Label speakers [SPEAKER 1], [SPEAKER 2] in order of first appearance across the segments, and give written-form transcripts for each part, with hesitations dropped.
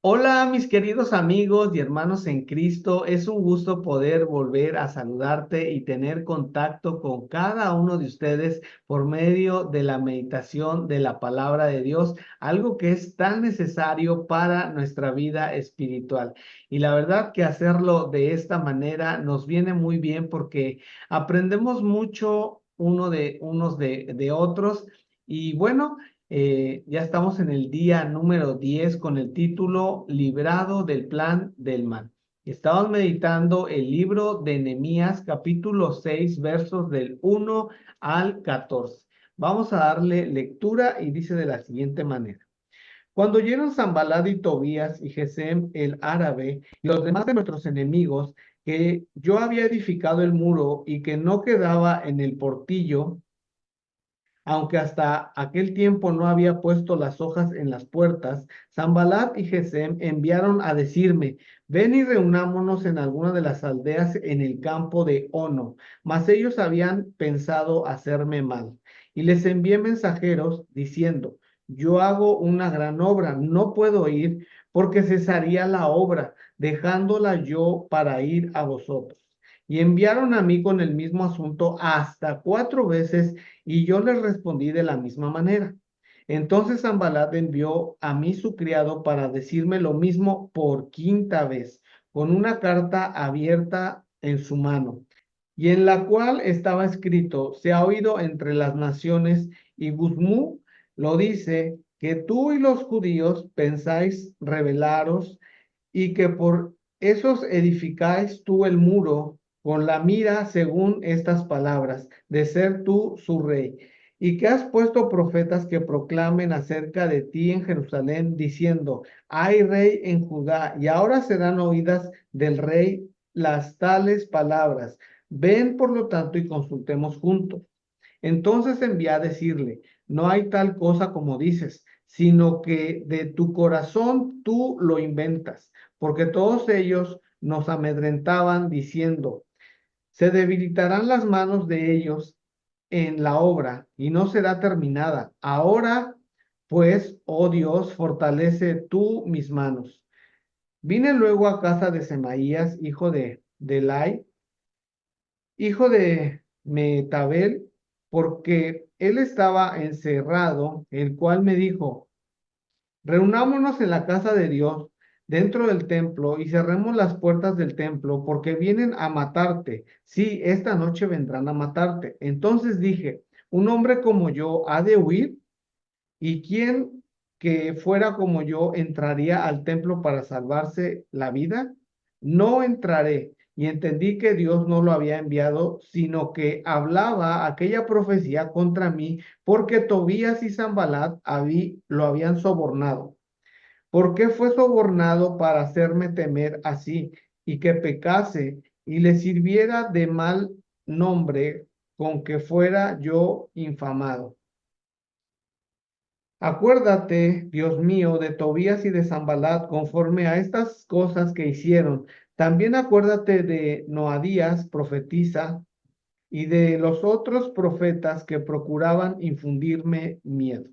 [SPEAKER 1] Hola, mis queridos amigos y hermanos en Cristo. Es un gusto poder volver a saludarte y tener contacto con cada uno de ustedes por medio de la meditación de la palabra de Dios, algo que es tan necesario para nuestra vida espiritual. Y la verdad que hacerlo de esta manera nos viene muy bien porque aprendemos mucho unos de otros. Y bueno, ya estamos en el día número 10 con el título Librado del plan del mal. Estamos meditando el libro de Nehemías, capítulo 6, versos del 1 al 14. Vamos a darle lectura y dice de la siguiente manera. Cuando oyeron Sanballat y Tobías y Gesem el árabe y los demás de nuestros enemigos que yo había edificado el muro y que no quedaba en el portillo, aunque hasta aquel tiempo no había puesto las hojas en las puertas, Sanballat y Gesem enviaron a decirme, ven y reunámonos en alguna de las aldeas en el campo de Ono. Mas ellos habían pensado hacerme mal. Y les envié mensajeros diciendo, yo hago una gran obra, no puedo ir porque cesaría la obra, dejándola yo para ir a vosotros. Y enviaron a mí con el mismo asunto hasta 4 veces y yo les respondí de la misma manera. Entonces Sanballat envió a mí su criado para decirme lo mismo por quinta vez, con una carta abierta en su mano, y en la cual estaba escrito, se ha oído entre las naciones, y Guzmú lo dice, que tú y los judíos pensáis rebelaros y que por esos edificáis tú el muro con la mira según estas palabras, de ser tú su rey, y que has puesto profetas que proclamen acerca de ti en Jerusalén, diciendo, hay rey en Judá, y ahora serán oídas del rey las tales palabras. Ven, por lo tanto, y consultemos juntos. Entonces envié a decirle, no hay tal cosa como dices, sino que de tu corazón tú lo inventas, porque todos ellos nos amedrentaban diciendo, se debilitarán las manos de ellos en la obra y no será terminada. Ahora, pues, oh Dios, fortalece tú mis manos. Vine luego a casa de Semaías, hijo de Delai, hijo de Metabel, porque él estaba encerrado, el cual me dijo, reunámonos en la casa de Dios, dentro del templo, y cerremos las puertas del templo, porque vienen a matarte. Sí, esta noche vendrán a matarte. Entonces dije, un hombre como yo ha de huir. ¿Y quién que fuera como yo entraría al templo para salvarse la vida? No entraré. Y entendí que Dios no lo había enviado, sino que hablaba aquella profecía contra mí, porque Tobías y Sanballat lo habían sobornado. ¿Por qué fue sobornado para hacerme temer así y que pecase y le sirviera de mal nombre con que fuera yo infamado? Acuérdate, Dios mío, de Tobías y de Sanballat conforme a estas cosas que hicieron. También acuérdate de Noadías, profetisa, y de los otros profetas que procuraban infundirme miedo.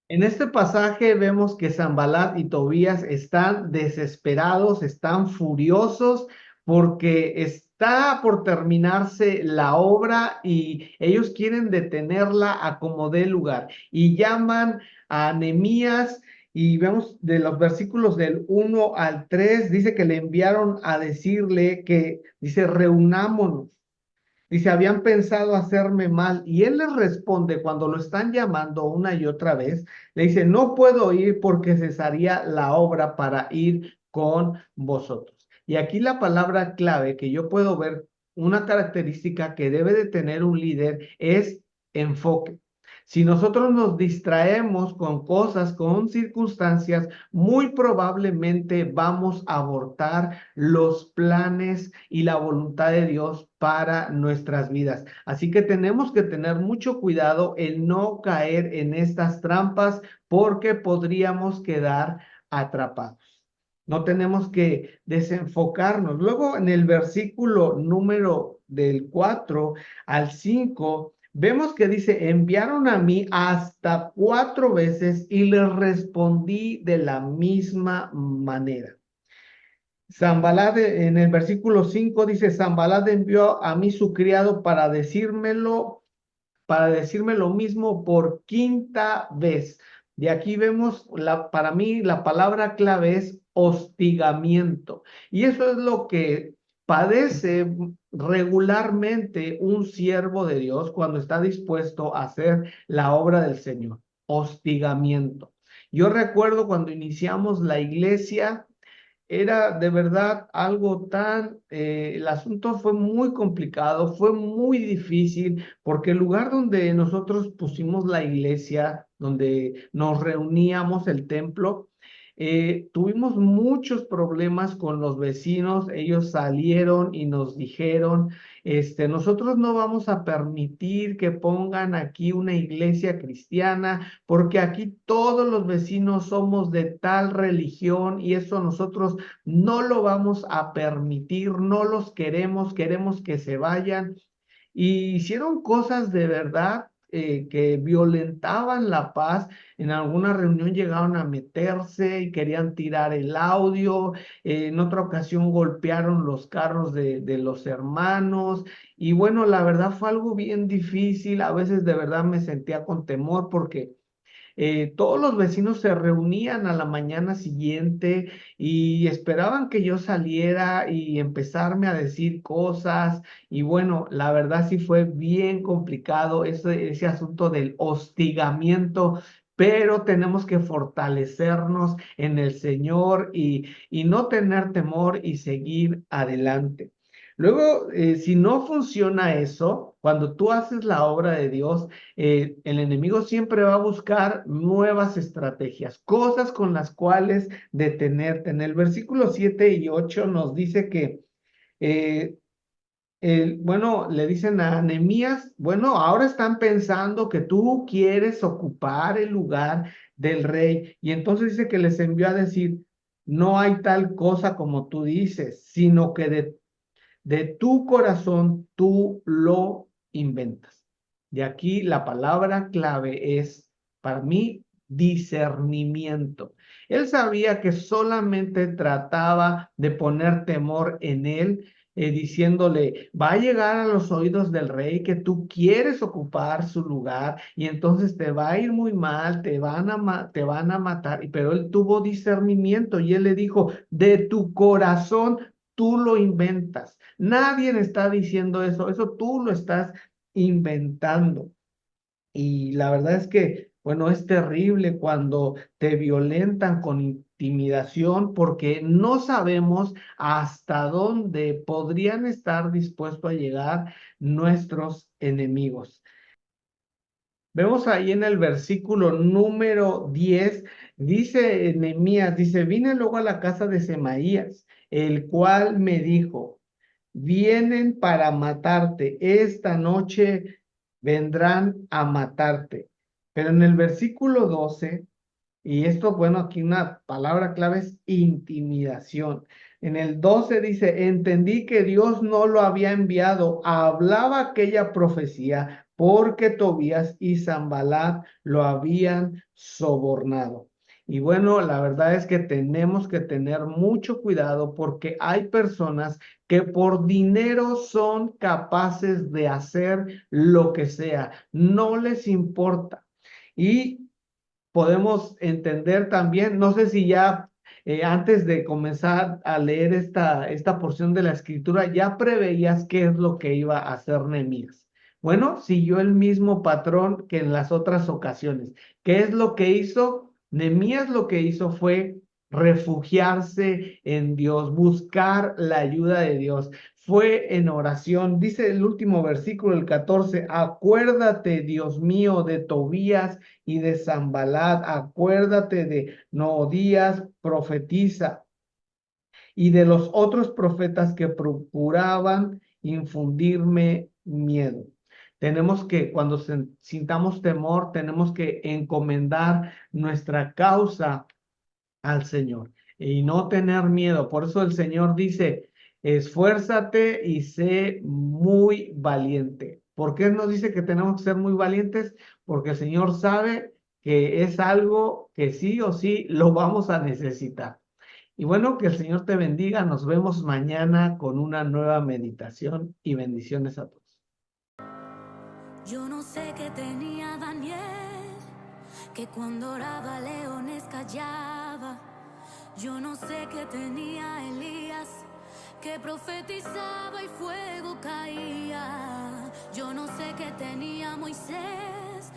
[SPEAKER 1] En este pasaje vemos que Sanballat y Tobías están desesperados, están furiosos porque está por terminarse la obra y ellos quieren detenerla a como dé lugar y llaman a Nehemías y vemos de los versículos del 1 al 3 dice que le enviaron a decirle que dice reunámonos. Dice, habían pensado hacerme mal. Y él les responde cuando lo están llamando una y otra vez, le dice, no puedo ir porque cesaría la obra para ir con vosotros. Y aquí la palabra clave que yo puedo ver, una característica que debe de tener un líder es enfoque. Si nosotros nos distraemos con cosas, con circunstancias, muy probablemente vamos a abortar los planes y la voluntad de Dios para nuestras vidas. Así que tenemos que tener mucho cuidado en no caer en estas trampas porque podríamos quedar atrapados. No tenemos que desenfocarnos. Luego en el versículo número del 4 al 5 vemos que dice, enviaron a mí hasta 4 veces y les respondí de la misma manera. Zambalad en el versículo 5 dice, Zambalad envió a mí su criado para decirme lo mismo por quinta vez. De aquí vemos, para mí la palabra clave es hostigamiento. Y eso es lo que padece regularmente un siervo de Dios cuando está dispuesto a hacer la obra del Señor. Hostigamiento. Yo recuerdo cuando iniciamos la iglesia, era de verdad algo el asunto fue muy complicado, fue muy difícil, porque el lugar donde nosotros pusimos la iglesia, donde nos reuníamos, el templo, tuvimos muchos problemas con los vecinos. Ellos salieron y nos dijeron, nosotros no vamos a permitir que pongan aquí una iglesia cristiana, porque aquí todos los vecinos somos de tal religión y eso nosotros no lo vamos a permitir, no los queremos, queremos que se vayan. Y hicieron cosas de verdad que violentaban la paz. En alguna reunión llegaron a meterse y querían tirar el audio. En otra ocasión golpearon los carros de los hermanos. Y bueno, la verdad fue algo bien difícil. A veces de verdad me sentía con temor porque todos los vecinos se reunían a la mañana siguiente y esperaban que yo saliera y empezarme a decir cosas. Y bueno, la verdad sí fue bien complicado ese asunto del hostigamiento, pero tenemos que fortalecernos en el Señor y no tener temor y seguir adelante. Luego, si no funciona eso, cuando tú haces la obra de Dios, el enemigo siempre va a buscar nuevas estrategias, cosas con las cuales detenerte. En el versículo 7 y 8 nos dice que, eh, bueno, le dicen a Nehemías, bueno, ahora están pensando que tú quieres ocupar el lugar del rey. Y entonces dice que les envió a decir, no hay tal cosa como tú dices, sino que de tu corazón tú lo inventas. De aquí la palabra clave es, para mí, discernimiento. Él sabía que solamente trataba de poner temor en él, diciéndole, va a llegar a los oídos del rey que tú quieres ocupar su lugar y entonces te va a ir muy mal, te van a matar. Pero él tuvo discernimiento y él le dijo, de tu corazón tú lo inventas. Nadie está diciendo eso tú lo estás inventando. Y la verdad es que, bueno, es terrible cuando te violentan con intimidación porque no sabemos hasta dónde podrían estar dispuestos a llegar nuestros enemigos. Vemos ahí en el versículo número 10, dice Nehemías, dice, vine luego a la casa de Semaías, el cual me dijo, vienen para matarte, esta noche vendrán a matarte. Pero en el versículo 12, y esto, bueno, aquí una palabra clave es intimidación. En el 12 dice, entendí que Dios no lo había enviado, hablaba aquella profecía porque Tobías y Sanballat lo habían sobornado. Y bueno, la verdad es que tenemos que tener mucho cuidado porque hay personas que por dinero son capaces de hacer lo que sea, no les importa. Y podemos entender también, no sé si ya antes de comenzar a leer esta porción de la escritura, ya preveías qué es lo que iba a hacer Nehemías. Bueno, siguió el mismo patrón que en las otras ocasiones. ¿Qué es lo que hizo? Nehemías lo que hizo fue refugiarse en Dios, buscar la ayuda de Dios. Fue en oración. Dice el último versículo, el 14, acuérdate, Dios mío, de Tobías y de Sanballat, acuérdate de Noodías, profetiza, y de los otros profetas que procuraban infundirme miedo. Tenemos que, cuando sintamos temor, tenemos que encomendar nuestra causa al Señor y no tener miedo. Por eso el Señor dice, esfuérzate y sé muy valiente. ¿Por qué nos dice que tenemos que ser muy valientes? Porque el Señor sabe que es algo que sí o sí lo vamos a necesitar. Y bueno, que el Señor te bendiga. Nos vemos mañana con una nueva meditación y bendiciones a todos.
[SPEAKER 2] Yo no sé qué tenía Daniel, que cuando oraba leones callaba. Yo no sé qué tenía Elías, que profetizaba y fuego caía. Yo no sé qué tenía Moisés,